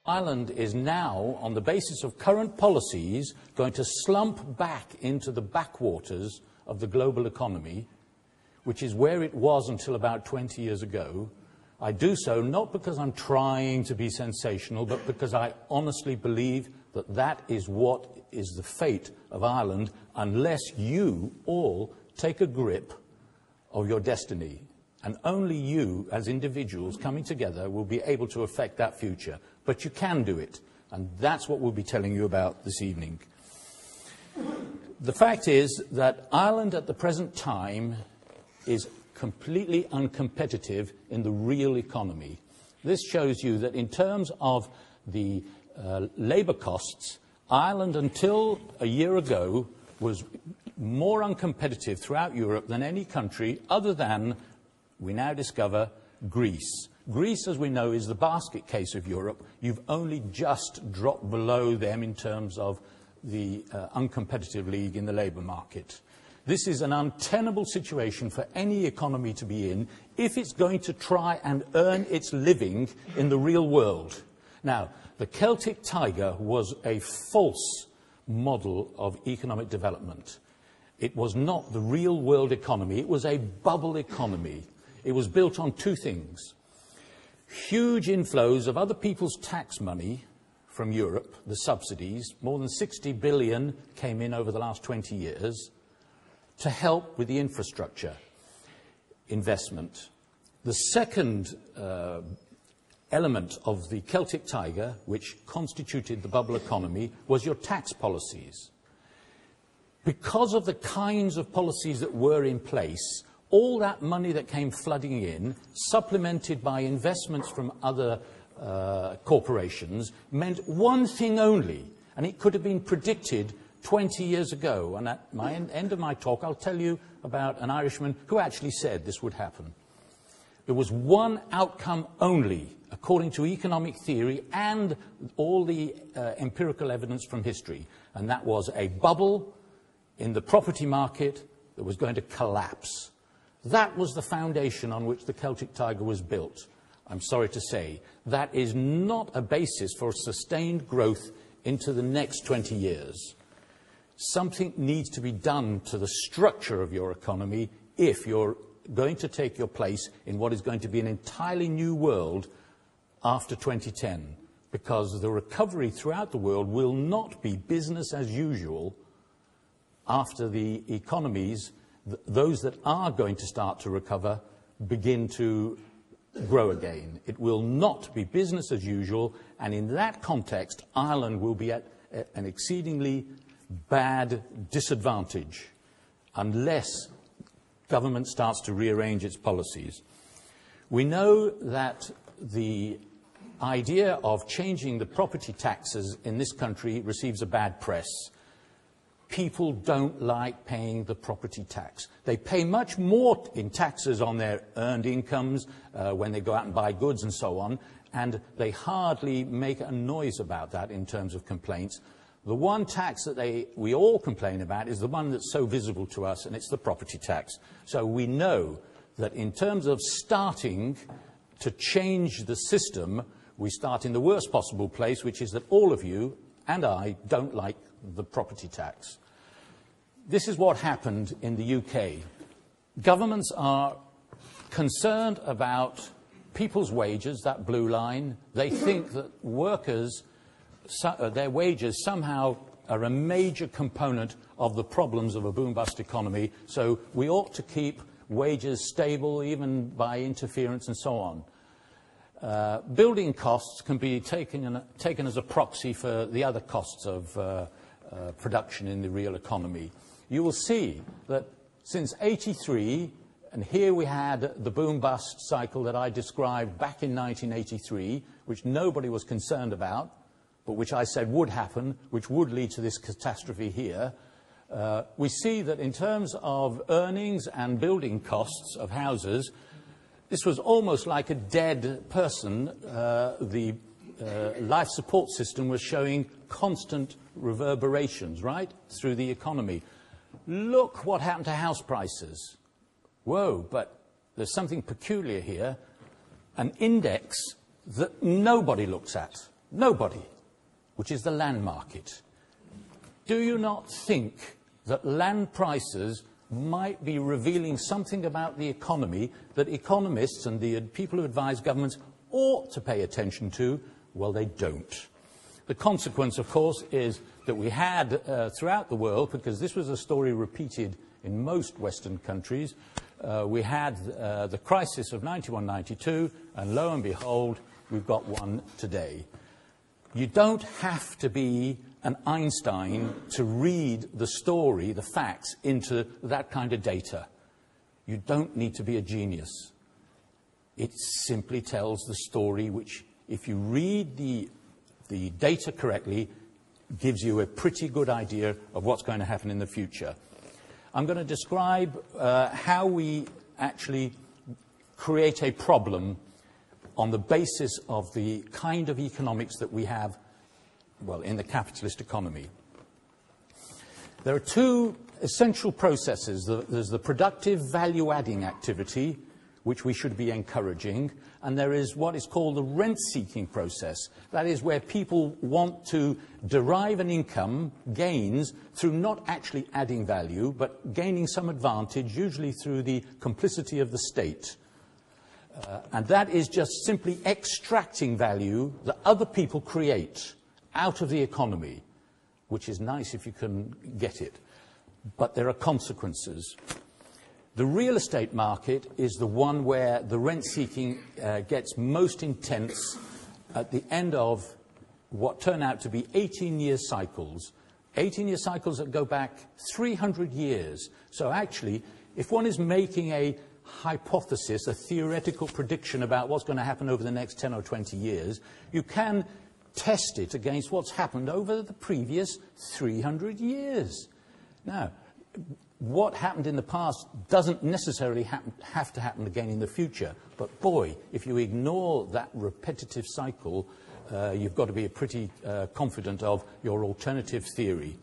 Ireland is now, on the basis of current policies, going to slump back into the backwaters of the global economy, which is where it was until about 20 years ago. I do so not because I'm trying to be sensational, but because I honestly believe that that is what is the fate of Ireland unless you all take a grip of your destiny. And only you, as individuals coming together, will be able to affect that future. But you can do it. And that's what we'll be telling you about this evening. The fact is that Ireland at the present time is completely uncompetitive in the real economy. This shows you that in terms of the labour costs, Ireland until a year ago was more uncompetitive throughout Europe than any country other than, we now discover, Greece. Greece, as we know, is the basket case of Europe. You've only just dropped below them in terms of the uncompetitive league in the labour market. This is an untenable situation for any economy to be in if it's going to try and earn its living in the real world. Now, the Celtic Tiger was a false model of economic development. It was not the real world economy. It was a bubble economy. It was built on two things: huge inflows of other people's tax money from Europe, the subsidies. More than 60 billion came in over the last 20 years to help with the infrastructure investment. The second element of the Celtic Tiger, which constituted the bubble economy, was your tax policies. Because of the kinds of policies that were in place, all that money that came flooding in, supplemented by investments from other corporations, meant one thing only, and it could have been predicted 20 years ago. And at the end of my talk, I'll tell you about an Irishman who actually said this would happen. There was one outcome only, according to economic theory and all the empirical evidence from history, and that was a bubble in the property market that was going to collapse. That was the foundation on which the Celtic Tiger was built. I'm sorry to say, that is not a basis for sustained growth into the next 20 years. Something needs to be done to the structure of your economy if you're going to take your place in what is going to be an entirely new world after 2010, because the recovery throughout the world will not be business as usual after the economies, those that are going to start to recover, begin to grow again. It will not be business as usual, and in that context, Ireland will be at an exceedingly bad disadvantage unless government starts to rearrange its policies. We know that the idea of changing the property taxes in this country receives a bad press. People don't like paying the property tax. They pay much more in taxes on their earned incomes when they go out and buy goods and so on, and they hardly make a noise about that in terms of complaints. The one tax that we all complain about is the one that's so visible to us, and it's the property tax. So we know that in terms of starting to change the system, we start in the worst possible place, which is that all of you and I don't like the property tax. This is what happened in the UK. Governments are concerned about people's wages, that blue line. They think that workers, their wages somehow are a major component of the problems of a boom-bust economy, so we ought to keep wages stable even by interference and so on. Building costs can be taken as a proxy for the other costs of production in the real economy. You will see that since '83, and here we had the boom-bust cycle that I described back in 1983, which nobody was concerned about, but which I said would happen, which would lead to this catastrophe here. We see that in terms of earnings and building costs of houses, this was almost like a dead person. The life support system was showing constant reverberations, right, through the economy. Look what happened to house prices. Whoa, but there's something peculiar here. An index that nobody looks at. Nobody, which is the land market. Do you not think that land prices might be revealing something about the economy that economists and the people who advise governments ought to pay attention to? Well, they don't. The consequence, of course, is that we had throughout the world, because this was a story repeated in most Western countries, we had the crisis of 91-92, and lo and behold, we've got one today. You don't have to be an Einstein to read the story, the facts, into that kind of data. You don't need to be a genius. It simply tells the story which, if you read the data correctly, gives you a pretty good idea of what's going to happen in the future. I'm going to describe how we actually create a problem on the basis of the kind of economics that we have, well, in the capitalist economy. There are two essential processes. There's the productive value-adding activity, which we should be encouraging, and there is what is called the rent-seeking process. That is where people want to derive an income, gains, through not actually adding value, but gaining some advantage, usually through the complicity of the state. And that is just simply extracting value that other people create out of the economy, which is nice if you can get it. But there are consequences. The real estate market is the one where the rent-seeking gets most intense at the end of what turn out to be 18-year cycles. 18-year cycles that go back 300 years. So actually, if one is making a hypothesis, a theoretical prediction about what's going to happen over the next 10 or 20 years, you can test it against what's happened over the previous 300 years. Now, what happened in the past doesn't necessarily have to happen again in the future. But boy, if you ignore that repetitive cycle, you've got to be pretty confident of your alternative theory.